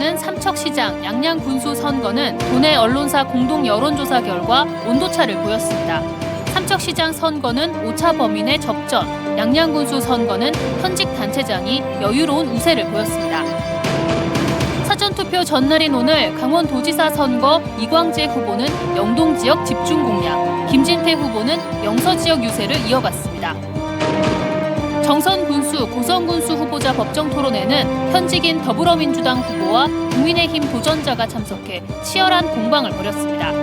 남아있는 삼척시장 양양군수 선거는 도내 언론사 공동 여론조사 결과 온도차를 보였습니다. 삼척시장 선거는 오차 범위 내 접전, 양양군수 선거는 현직 단체장이 여유로운 우세를 보였습니다. 사전투표 전날인 오늘 강원도지사 선거 이광재 후보는 영동 지역 집중 공략, 김진태 후보는 영서 지역 유세를 이어갔습니다. 정선 군수, 고성 군수 후보자 법정 토론회는 현직인 더불어민주당 후보와 국민의힘 도전자가 참석해 치열한 공방을 벌였습니다.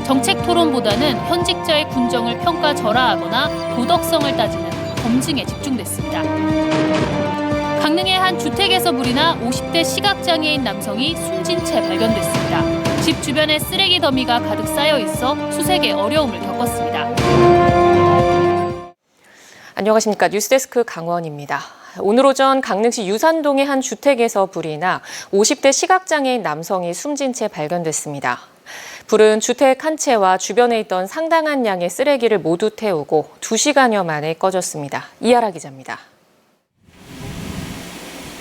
정책 토론보다는 현직자의 군정을 평가절하하거나 도덕성을 따지는 검증에 집중됐습니다. 강릉의 한 주택에서 불이 나 50대 시각장애인 남성이 숨진 채 발견됐습니다. 집 주변에 쓰레기 더미가 가득 쌓여 있어 수색에 어려움을 겪었습니다. 안녕하십니까. 뉴스데스크 강원입니다. 오늘 오전 강릉시 유산동의 한 주택에서 불이 나 50대 시각장애인 남성이 숨진 채 발견됐습니다. 불은 주택 한 채와 주변에 있던 상당한 양의 쓰레기를 모두 태우고 2시간여 만에 꺼졌습니다. 이하라 기자입니다.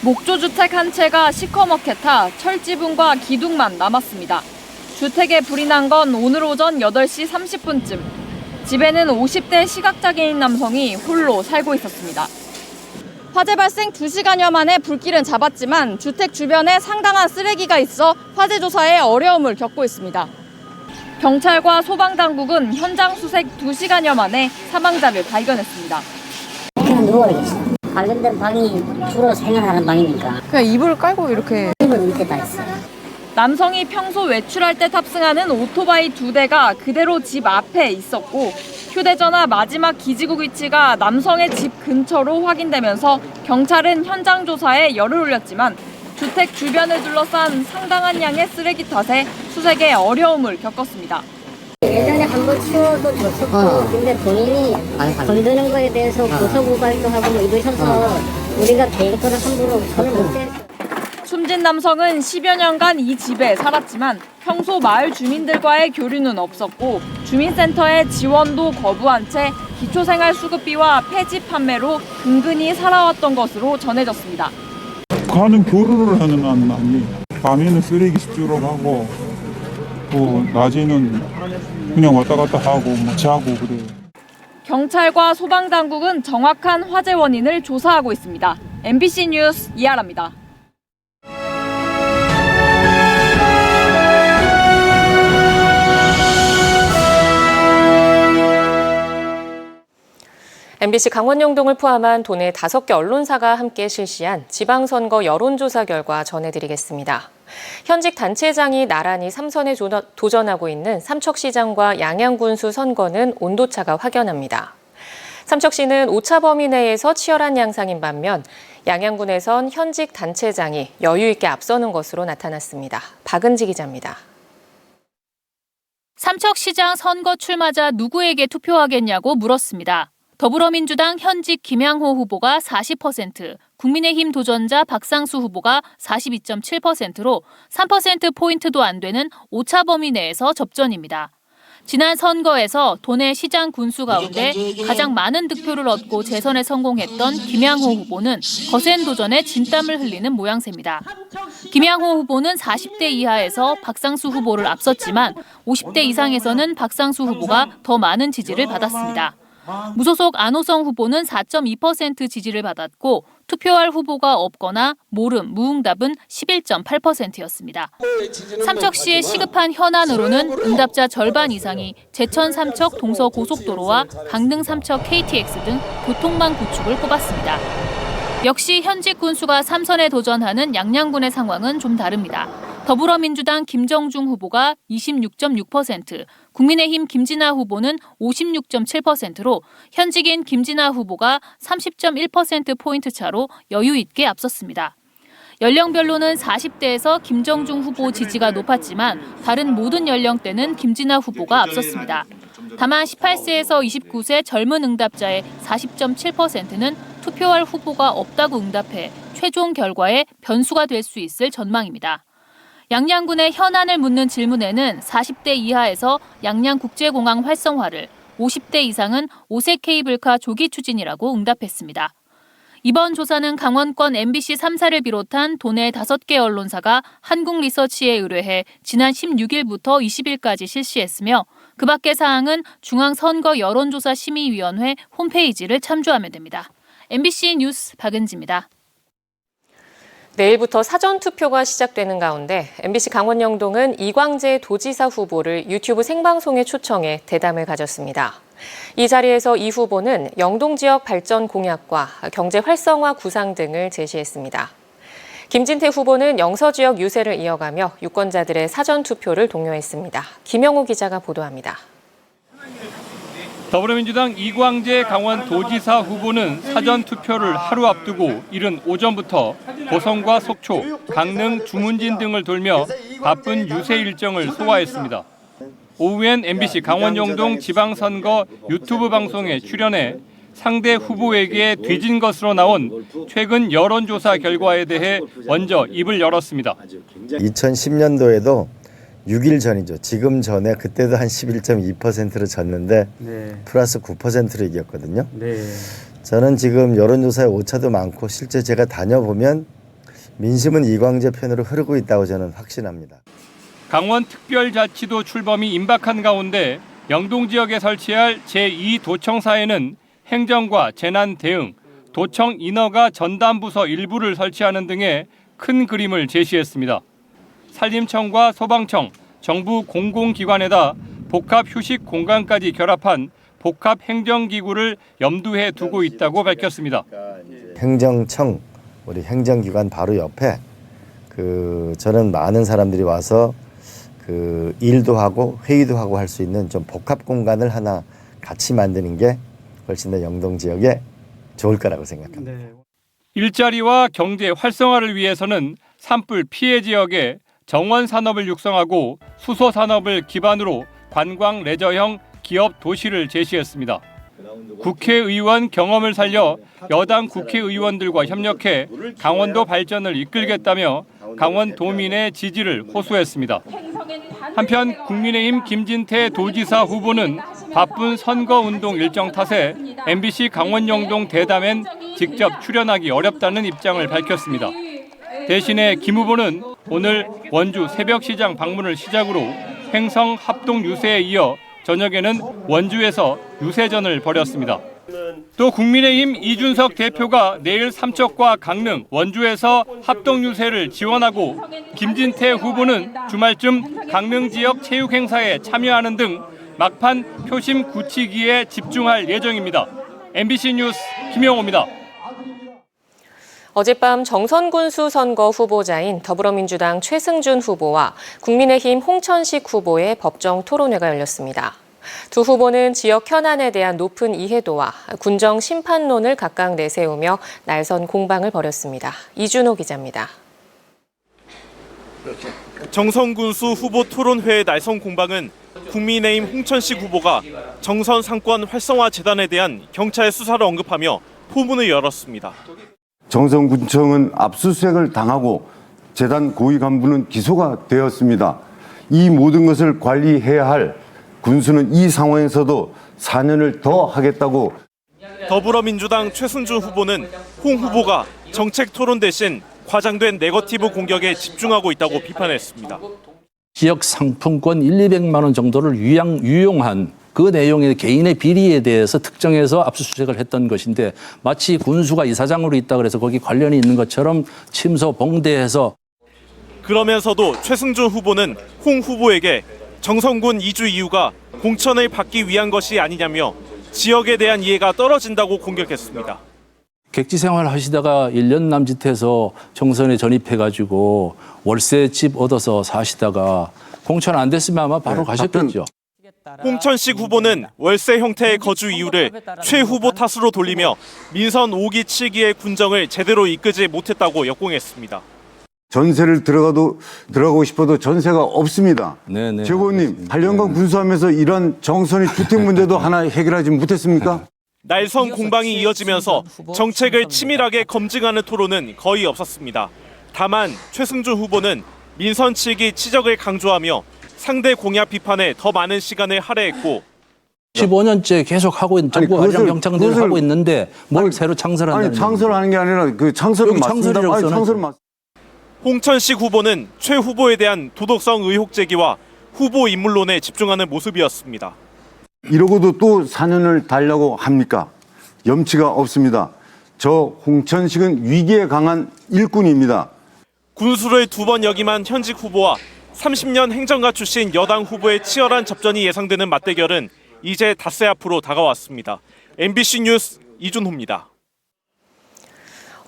목조주택 한 채가 시커멓게 타 철지붕과 기둥만 남았습니다. 주택에 불이 난 건 오늘 오전 8시 30분쯤. 집에는 50대 시각장애인 남성이 홀로 살고 있었습니다. 화재 발생 2시간여 만에 불길은 잡았지만 주택 주변에 상당한 쓰레기가 있어 화재 조사에 어려움을 겪고 있습니다. 경찰과 소방당국은 현장 수색 2시간여 만에 사망자를 발견했습니다. 그냥 누워있어. 관련된 방이 주로 생활하는 방이니까. 그냥 이불을 깔고 이렇게. 이불 밑에 다 있어요. 남성이 평소 외출할 때 탑승하는 오토바이 2대가 그대로 집 앞에 있었고 휴대전화 마지막 기지국 위치가 남성의 집 근처로 확인되면서 경찰은 현장 조사에 열을 올렸지만 주택 주변을 둘러싼 상당한 양의 쓰레기 탓에 수색에 어려움을 겪었습니다. 예전에 한번 치워도 줬었고 근데 본인이 건드는 거에 대해서 고소고발도 하고 뭐 이러셔서 우리가 개인권을 함부로 손을 못 댔어요. 숨진 남성은 10여 년간 이 집에 살았지만 평소 마을 주민들과의 교류는 없었고 주민센터의 지원도 거부한 채 기초생활수급비와 폐지 판매로 근근히 살아왔던 것으로 전해졌습니다. 가는 교류를 하는 건 아니에요. 밤에는 쓰레기 습주로 가고 또 낮에는 그냥 왔다 갔다 하고 뭐 자고 그래요. 경찰과 소방당국은 정확한 화재 원인을 조사하고 있습니다. MBC 뉴스 이하라입니다. MBC 강원영동을 포함한 도내 5개 언론사가 함께 실시한 지방선거 여론조사 결과 전해드리겠습니다. 현직 단체장이 나란히 3선에 도전하고 있는 삼척시장과 양양군수 선거는 온도차가 확연합니다. 삼척시는 오차 범위 내에서 치열한 양상인 반면 양양군에선 현직 단체장이 여유 있게 앞서는 것으로 나타났습니다. 박은지 기자입니다. 삼척시장 선거 출마자 누구에게 투표하겠냐고 물었습니다. 더불어민주당 현직 김양호 후보가 40%, 국민의힘 도전자 박상수 후보가 42.7%로 3%포인트도 안 되는 오차 범위 내에서 접전입니다. 지난 선거에서 도내 시장 군수 가운데 가장 많은 득표를 얻고 재선에 성공했던 김양호 후보는 거센 도전에 진땀을 흘리는 모양새입니다. 김양호 후보는 40대 이하에서 박상수 후보를 앞섰지만 50대 이상에서는 박상수 후보가 더 많은 지지를 받았습니다. 무소속 안호성 후보는 4.2% 지지를 받았고 투표할 후보가 없거나 모름, 무응답은 11.8%였습니다. 삼척시의 시급한 현안으로는 응답자 절반 이상이 제천 삼척 동서고속도로와 강릉 삼척 KTX 등 교통망 구축을 꼽았습니다. 역시 현직 군수가 3선에 도전하는 양양군의 상황은 좀 다릅니다. 더불어민주당 김정중 후보가 26.6%, 국민의힘 김진아 후보는 56.7%로 현직인 김진아 후보가 30.1%포인트 차로 여유 있게 앞섰습니다. 연령별로는 40대에서 김정중 후보 지지가 높았지만 다른 모든 연령대는 김진아 후보가 앞섰습니다. 다만 18세에서 29세 젊은 응답자의 40.7%는 투표할 후보가 없다고 응답해 최종 결과에 변수가 될 수 있을 전망입니다. 양양군의 현안을 묻는 질문에는 40대 이하에서 양양국제공항 활성화를, 50대 이상은 오색 케이블카 조기 추진이라고 응답했습니다. 이번 조사는 강원권 MBC 3사를 비롯한 도내 5개 언론사가 한국리서치에 의뢰해 지난 16일부터 20일까지 실시했으며 그 밖의 사항은 중앙선거여론조사심의위원회 홈페이지를 참조하면 됩니다. MBC 뉴스 박은지입니다. 내일부터 사전투표가 시작되는 가운데 MBC 강원 영동은 이광재 도지사 후보를 유튜브 생방송에 초청해 대담을 가졌습니다. 이 자리에서 이 후보는 영동 지역 발전 공약과 경제 활성화 구상 등을 제시했습니다. 김진태 후보는 영서 지역 유세를 이어가며 유권자들의 사전투표를 독려했습니다. 김영우 기자가 보도합니다. 더불어민주당 이광재 강원도지사 후보는 사전투표를 하루 앞두고 이른 오전부터 고성과 속초, 강릉, 주문진 등을 돌며 바쁜 유세 일정을 소화했습니다. 오후엔 MBC 강원 영동 지방선거 유튜브 방송에 출연해 상대 후보에게 뒤진 것으로 나온 최근 여론조사 결과에 대해 먼저 입을 열었습니다. 2010년도에도 6일 전이죠. 지금 전에 그때도 한 11.2%로 졌는데 플러스 9%로 이겼거든요. 저는 지금 여론조사에 오차도 많고 실제 제가 다녀보면 민심은 이광재 편으로 흐르고 있다고 저는 확신합니다. 강원특별자치도 출범이 임박한 가운데 영동 지역에 설치할 제2도청사에는 행정과 재난 대응, 도청 인허가 전담부서 일부를 설치하는 등의 큰 그림을 제시했습니다. 산림청과 소방청, 정부 공공기관에다 복합 휴식 공간까지 결합한 복합 행정기구를 염두에 두고 있다고 밝혔습니다. 행정청, 우리 행정기관 바로 옆에 저는 많은 사람들이 와서 일도 하고 회의도 하고 할 수 있는 좀 복합 공간을 하나 같이 만드는 게 훨씬 더 영동 지역에 좋을 거라고 생각합니다. 일자리와 경제 활성화를 위해서는 산불 피해 지역에 정원 산업을 육성하고 수소 산업을 기반으로 관광 레저형 기업 도시를 제시했습니다. 국회의원 경험을 살려 여당 국회의원들과 협력해 강원도 발전을 이끌겠다며 강원도민의 지지를 호소했습니다. 한편 국민의힘 김진태 도지사 후보는 바쁜 선거운동 일정 탓에 MBC 강원 영동 대담엔 직접 출연하기 어렵다는 입장을 밝혔습니다. 대신에 김 후보는 오늘 원주 새벽시장 방문을 시작으로 횡성 합동 유세에 이어 저녁에는 원주에서 유세전을 벌였습니다. 또 국민의힘 이준석 대표가 내일 삼척과 강릉, 원주에서 합동 유세를 지원하고 김진태 후보는 주말쯤 강릉 지역 체육 행사에 참여하는 등 막판 표심 굳히기에 집중할 예정입니다. MBC 뉴스 김영호입니다. 어젯밤 정선군수 선거 후보자인 더불어민주당 최승준 후보와 국민의힘 홍천식 후보의 법정 토론회가 열렸습니다. 두 후보는 지역 현안에 대한 높은 이해도와 군정 심판론을 각각 내세우며 날선 공방을 벌였습니다. 이준호 기자입니다. 정선군수 후보 토론회의 날선 공방은 국민의힘 홍천식 후보가 정선 상권 활성화 재단에 대한 경찰 수사를 언급하며 포문을 열었습니다. 정선군청은 압수수색을 당하고 재단 고위 간부는 기소가 되었습니다. 이 모든 것을 관리해야 할 군수는 이 상황에서도 4년을 더 하겠다고. 더불어민주당 최승준 후보는 홍 후보가 정책 토론 대신 과장된 네거티브 공격에 집중하고 있다고 비판했습니다. 지역 상품권 1,200만 원 정도를 유용한 그 내용의 개인의 비리에 대해서 특정해서 압수수색을 했던 것인데 마치 군수가 이사장으로 있다 그래서 거기 관련이 있는 것처럼 침소봉대해서. 그러면서도 최승준 후보는 홍 후보에게 정선군 이주 이유가 공천을 받기 위한 것이 아니냐며 지역에 대한 이해가 떨어진다고 공격했습니다. 객지 생활 하시다가 1년 남짓해서 정선에 전입해가지고 월세집 얻어서 사시다가 공천 안 됐으면 아마 바로 가셨겠죠. 홍천식 후보는 월세 형태의 거주 이유를 최 후보 탓으로 돌리며 민선 5기 7기의 군정을 제대로 이끌지 못했다고 역공했습니다. 전세를 들어가고 싶어도 전세가 없습니다. 네네. 최고님, 8년간 군수하면서 이런 정선의 주택 문제도 하나 해결하지 못했습니까? 날선 공방이 이어지면서 정책을 치밀하게 검증하는 토론은 거의 없었습니다. 다만 최승준 후보는 민선 7기 치적을 강조하며 상대 공약 비판에 더 많은 시간을 할애했고 15년째 계속 하고 있는 정부 과장 경창들을 하고 있는데 뭘 새로 창설한다는 아니 창설하는 게 아니라 그 창설은 맞습니다. 아니 창설은 맞. 홍천식 후보는 최 후보에 대한 도덕성 의혹 제기와 후보 인물론에 집중하는 모습이었습니다. 이러고도 또 4년을 달려고 합니까? 염치가 없습니다. 저 홍천식은 위기에 강한 일꾼입니다. 군수를 2번 역임한 현직 후보와 30년 행정가 출신 여당 후보의 치열한 접전이 예상되는 맞대결은 이제 닷새 앞으로 다가왔습니다. MBC 뉴스 이준호입니다.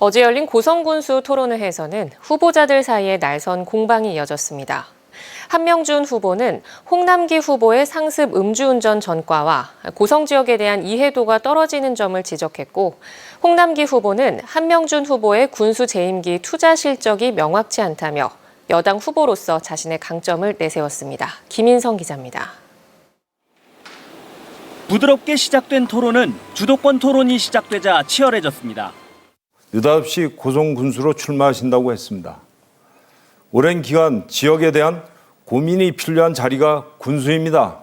어제 열린 고성군수 토론회에서는 후보자들 사이에 날선 공방이 이어졌습니다. 한명준 후보는 홍남기 후보의 상습 음주운전 전과와 고성 지역에 대한 이해도가 떨어지는 점을 지적했고, 홍남기 후보는 한명준 후보의 군수 재임기 투자 실적이 명확치 않다며 여당 후보로서 자신의 강점을 내세웠습니다. 김인성 기자입니다. 부드럽게 시작된 토론은 주도권 토론이 시작되자 치열해졌습니다. 느닷없이 고성 군수로 출마하신다고 했습니다. 오랜 기간 지역에 대한 고민이 필요한 자리가 군수입니다.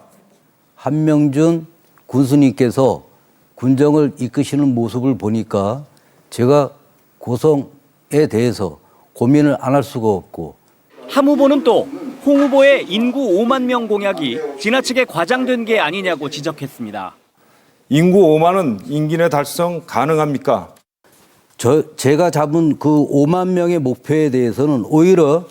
한명준 군수님께서 군정을 이끄시는 모습을 보니까 제가 고성에 대해서 고민을 안 할 수가 없고, 함 후보는 또 홍 후보의 인구 5만 명 공약이 지나치게 과장된 게 아니냐고 지적했습니다. 인구 5만은 임기 내 달성 가능합니까? 제가 잡은 그 5만 명의 목표에 대해서는 오히려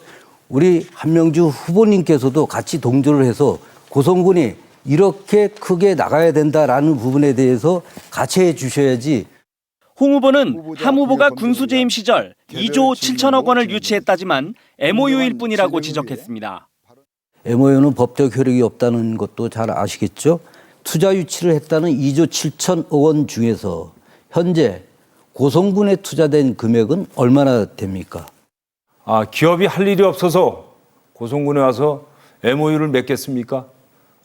우리 한명준 후보님께서도 같이 동조를 해서 고성군이 이렇게 크게 나가야 된다라는 부분에 대해서 같이 해 주셔야지. 홍 후보는 함 후보가 군수 재임 시절 2조 7천억 원을 유치했다지만 MOU일 뿐이라고 지적했습니다. MOU는 법적 효력이 없다는 것도 잘 아시겠죠? 투자 유치를 했다는 2조 7천억 원 중에서 현재 고성군에 투자된 금액은 얼마나 됩니까? 기업이 할 일이 없어서 고성군에 와서 MOU를 맺겠습니까?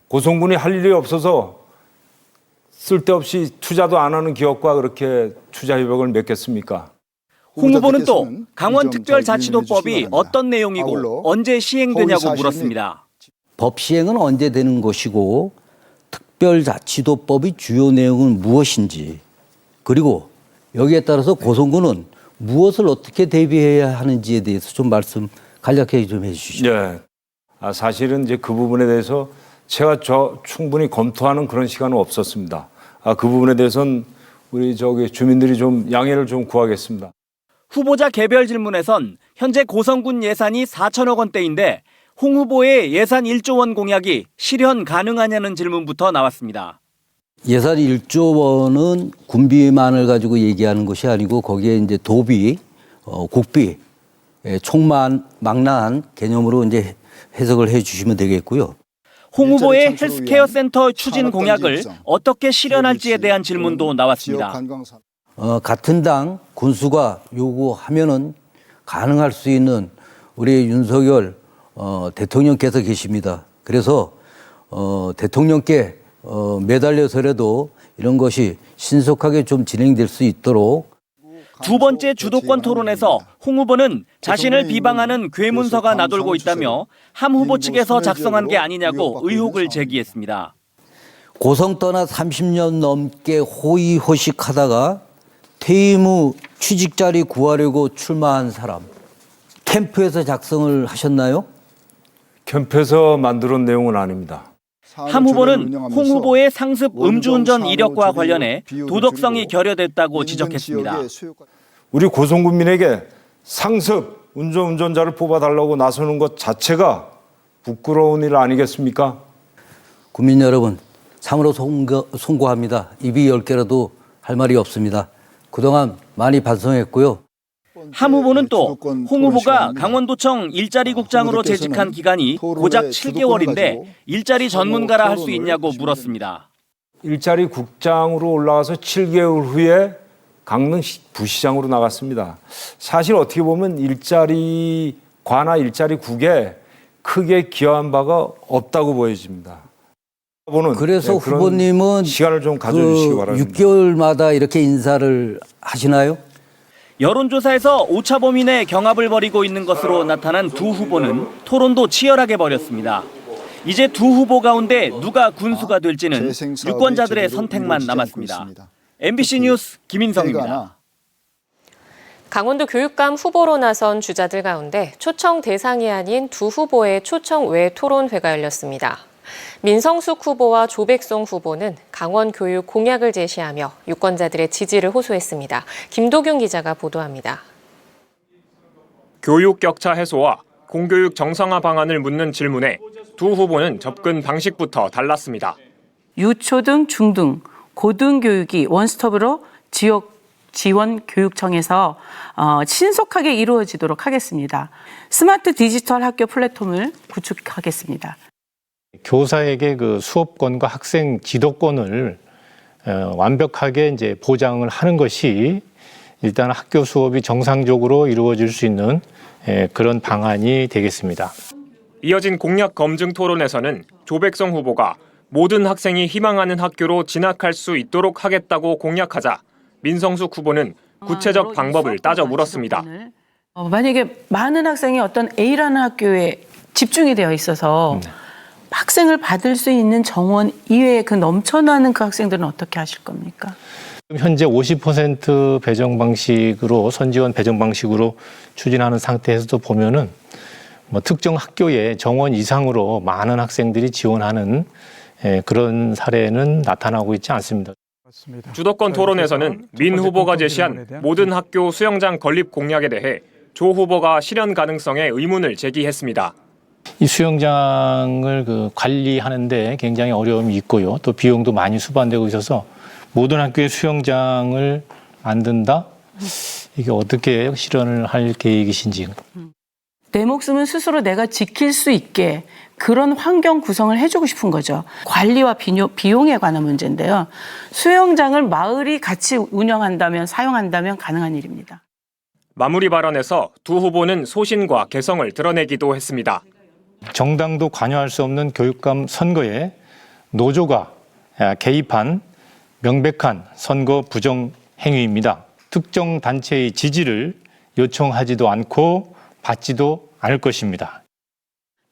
고성군이 할 일이 없어서 쓸데없이 투자도 안 하는 기업과 그렇게 투자 협약을 맺겠습니까? 홍 후보는 또 강원특별자치도법이 어떤 내용이고 언제 시행되냐고 물었습니다. 법 시행은 언제 되는 것이고 특별자치도법의 주요 내용은 무엇인지, 그리고 여기에 따라서 고성군은 무엇을 어떻게 대비해야 하는지에 대해서 좀 말씀 간략하게 좀 해주시죠. 네. 사실은 이제 그 부분에 대해서 제가 충분히 검토하는 그런 시간은 없었습니다. 그 부분에 대해서는 우리 주민들이 좀 양해를 좀 구하겠습니다. 후보자 개별 질문에선 현재 고성군 예산이 4천억 원대인데 홍 후보의 예산 1조 원 공약이 실현 가능하냐는 질문부터 나왔습니다. 예산 1조 원은 군비만을 가지고 얘기하는 것이 아니고 거기에 이제 도비, 국비, 총망라한 개념으로 이제 해석을 해 주시면 되겠고요. 홍 후보의 헬스케어 센터 추진 공약을 어떻게 실현할지에 대한 질문도 나왔습니다. 같은 당 군수가 요구하면은 가능할 수 있는 우리 윤석열 대통령께서 계십니다. 그래서 대통령께 매달려서라도 이런 것이 신속하게 좀 진행될 수 있도록. 두 번째 주도권 토론에서 홍 후보는 자신을 비방하는 괴문서가 나돌고 있다며 함 후보 측에서 작성한 게 아니냐고 의혹을 제기했습니다. 고성 떠나 30년 넘게 호의호식하다가 퇴임 후 취직 자리 구하려고 출마한 사람, 캠프에서 작성을 하셨나요? 캠프에서 만들어온 내용은 아닙니다. 함 후보는 홍 후보의 상습 음주운전 이력과 관련해 도덕성이 결여됐다고 지적했습니다. 우리 고성군민에게 상습 운전자를 뽑아달라고 나서는 것 자체가 부끄러운 일 아니겠습니까? 국민 여러분, 참으로 송구합니다. 입이 10개라도 할 말이 없습니다. 그동안 많이 반성했고요. 함 후보는 또 홍 후보가 강원도청 일자리 국장으로 재직한 기간이 고작 7개월인데 일자리 전문가라 할 수 있냐고 물었습니다. 일자리 국장으로 올라와서 7개월 후에 강릉 부시장으로 나갔습니다. 사실 어떻게 보면 일자리과나 일자리국에 크게 기여한 바가 없다고 보여집니다. 그래서 후보님은 시간을 좀 가져주시기 바랍니다. 6개월마다 이렇게 인사를 하시나요? 여론조사에서 오차 범위 내 경합을 벌이고 있는 것으로 나타난 두 후보는 토론도 치열하게 벌였습니다. 이제 두 후보 가운데 누가 군수가 될지는 유권자들의 선택만 남았습니다. MBC 뉴스 김인성입니다. 강원도 교육감 후보로 나선 주자들 가운데 초청 대상이 아닌 두 후보의 초청 외 토론회가 열렸습니다. 민성숙 후보와 조백송 후보는 강원 교육 공약을 제시하며 유권자들의 지지를 호소했습니다. 김도균 기자가 보도합니다. 교육 격차 해소와 공교육 정상화 방안을 묻는 질문에 두 후보는 접근 방식부터 달랐습니다. 유초등, 중등, 고등교육이 원스톱으로 지역 지원 교육청에서 신속하게 이루어지도록 하겠습니다. 스마트 디지털 학교 플랫폼을 구축하겠습니다. 교사에게 그 수업권과 학생 지도권을 완벽하게 이제 보장을 하는 것이 일단 학교 수업이 정상적으로 이루어질 수 있는 그런 방안이 되겠습니다. 이어진 공약 검증 토론에서는 조백성 후보가 모든 학생이 희망하는 학교로 진학할 수 있도록 하겠다고 공약하자 민성숙 후보는 구체적 방법을 따져 물었습니다. 만약에 많은 학생이 어떤 A라는 학교에 집중이 되어 있어서 학생을 받을 수 있는 정원 이외에 그 넘쳐나는 그 학생들은 어떻게 하실 겁니까? 현재 50% 배정 방식으로 선지원 배정 방식으로 추진하는 상태에서도 보면은 뭐 특정 학교에 정원 이상으로 많은 학생들이 지원하는 그런 사례는 나타나고 있지 않습니다. 주도권 토론에서는 민 후보가 제시한 모든 학교 수영장 건립 공약에 대해 조 후보가 실현 가능성에 의문을 제기했습니다. 이 수영장을 관리하는데 굉장히 어려움이 있고요. 또 비용도 많이 수반되고 있어서 모든 학교에 수영장을 만든다? 이게 어떻게 실현을 할 계획이신지. 내 목숨은 스스로 내가 지킬 수 있게 그런 환경 구성을 해주고 싶은 거죠. 관리와 비용에 관한 문제인데요. 수영장을 마을이 같이 운영한다면 사용한다면 가능한 일입니다. 마무리 발언에서 두 후보는 소신과 개성을 드러내기도 했습니다. 정당도 관여할 수 없는 교육감 선거에 노조가 개입한 명백한 선거 부정 행위입니다. 특정 단체의 지지를 요청하지도 않고 받지도 않을 것입니다.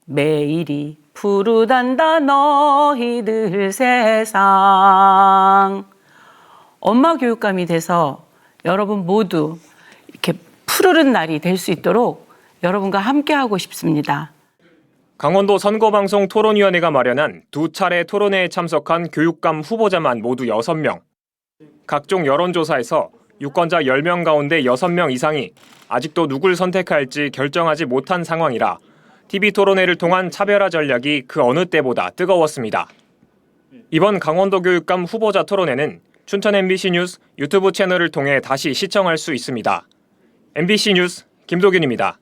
매일이 푸르단다 너희들 세상. 엄마 교육감이 돼서 여러분 모두 이렇게 푸르른 날이 될 수 있도록 여러분과 함께하고 싶습니다. 강원도 선거방송 토론위원회가 마련한 두 차례 토론회에 참석한 교육감 후보자만 모두 6명. 각종 여론조사에서 유권자 10명 가운데 6명 이상이 아직도 누굴 선택할지 결정하지 못한 상황이라 TV토론회를 통한 차별화 전략이 그 어느 때보다 뜨거웠습니다. 이번 강원도 교육감 후보자 토론회는 춘천 MBC 뉴스 유튜브 채널을 통해 다시 시청할 수 있습니다. MBC 뉴스 김도균입니다.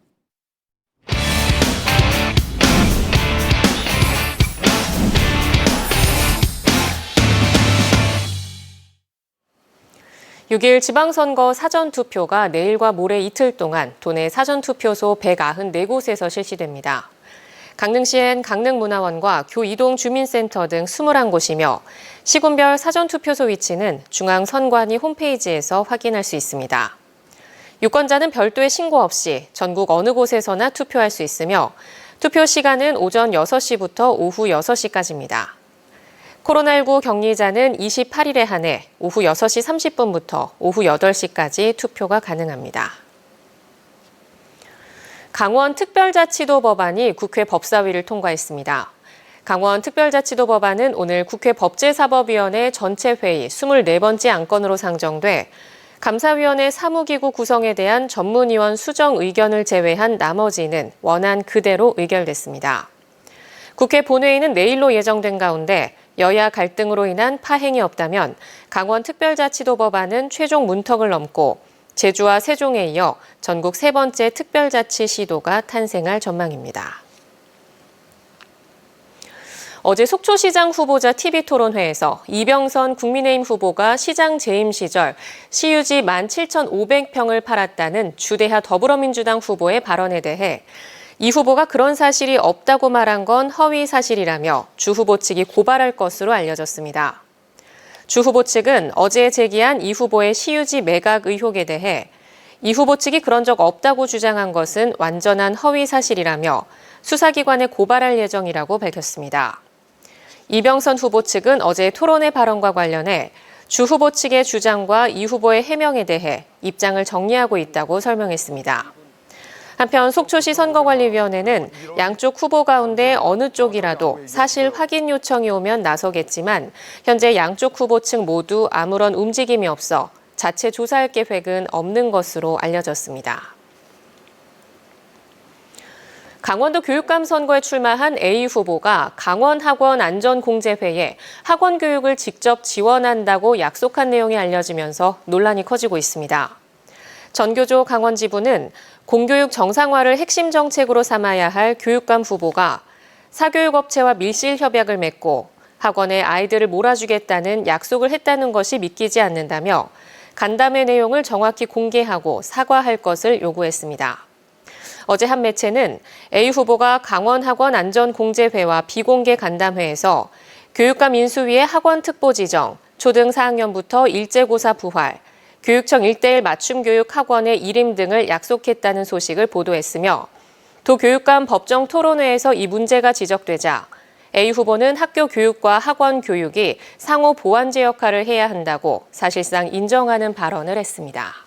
(6일) 지방선거 사전투표가 내일과 모레 이틀 동안 도내 사전투표소 194곳에서 실시됩니다. 강릉시엔 강릉문화원과 교이동 주민센터 등 21곳이며 시군별 사전투표소 위치는 중앙선관위 홈페이지에서 확인할 수 있습니다. 유권자는 별도의 신고 없이 전국 어느 곳에서나 투표할 수 있으며 투표 시간은 오전 6시부터 오후 6시까지입니다. 코로나19 격리자는 28일에 한해 오후 6시 30분부터 오후 8시까지 투표가 가능합니다. 강원 특별자치도 법안이 국회 법사위를 통과했습니다. 강원 특별자치도 법안은 오늘 국회 법제사법위원회 전체 회의 24번째 안건으로 상정돼 감사위원회 사무기구 구성에 대한 전문위원 수정 의견을 제외한 나머지는 원안 그대로 의결됐습니다. 국회 본회의는 내일로 예정된 가운데 여야 갈등으로 인한 파행이 없다면 강원 특별자치도 법안은 최종 문턱을 넘고 제주와 세종에 이어 전국 세 번째 특별자치 시도가 탄생할 전망입니다. 어제 속초시장 후보자 TV토론회에서 이병선 국민의힘 후보가 시장 재임 시절 시유지 17,500평을 팔았다는 주대하 더불어민주당 후보의 발언에 대해 이 후보가 그런 사실이 없다고 말한 건 허위 사실이라며 주 후보 측이 고발할 것으로 알려졌습니다. 주 후보 측은 어제 제기한 이 후보의 시유지 매각 의혹에 대해 이 후보 측이 그런 적 없다고 주장한 것은 완전한 허위 사실이라며 수사기관에 고발할 예정이라고 밝혔습니다. 이병선 후보 측은 어제 토론회 발언과 관련해 주 후보 측의 주장과 이 후보의 해명에 대해 입장을 정리하고 있다고 설명했습니다. 한편 속초시 선거관리위원회는 양쪽 후보 가운데 어느 쪽이라도 사실 확인 요청이 오면 나서겠지만 현재 양쪽 후보 측 모두 아무런 움직임이 없어 자체 조사할 계획은 없는 것으로 알려졌습니다. 강원도 교육감 선거에 출마한 A 후보가 강원학원안전공제회에 학원 교육을 직접 지원한다고 약속한 내용이 알려지면서 논란이 커지고 있습니다. 전교조 강원지부는 공교육 정상화를 핵심 정책으로 삼아야 할 교육감 후보가 사교육업체와 밀실 협약을 맺고 학원에 아이들을 몰아주겠다는 약속을 했다는 것이 믿기지 않는다며 간담회 내용을 정확히 공개하고 사과할 것을 요구했습니다. 어제 한 매체는 A 후보가 강원학원안전공제회와 비공개 간담회에서 교육감 인수위의 학원 특보 지정, 초등 4학년부터 일제고사 부활, 교육청 1:1 맞춤교육 학원의 이름 등을 약속했다는 소식을 보도했으며 도교육감 법정 토론회에서 이 문제가 지적되자 A 후보는 학교 교육과 학원 교육이 상호 보완제 역할을 해야 한다고 사실상 인정하는 발언을 했습니다.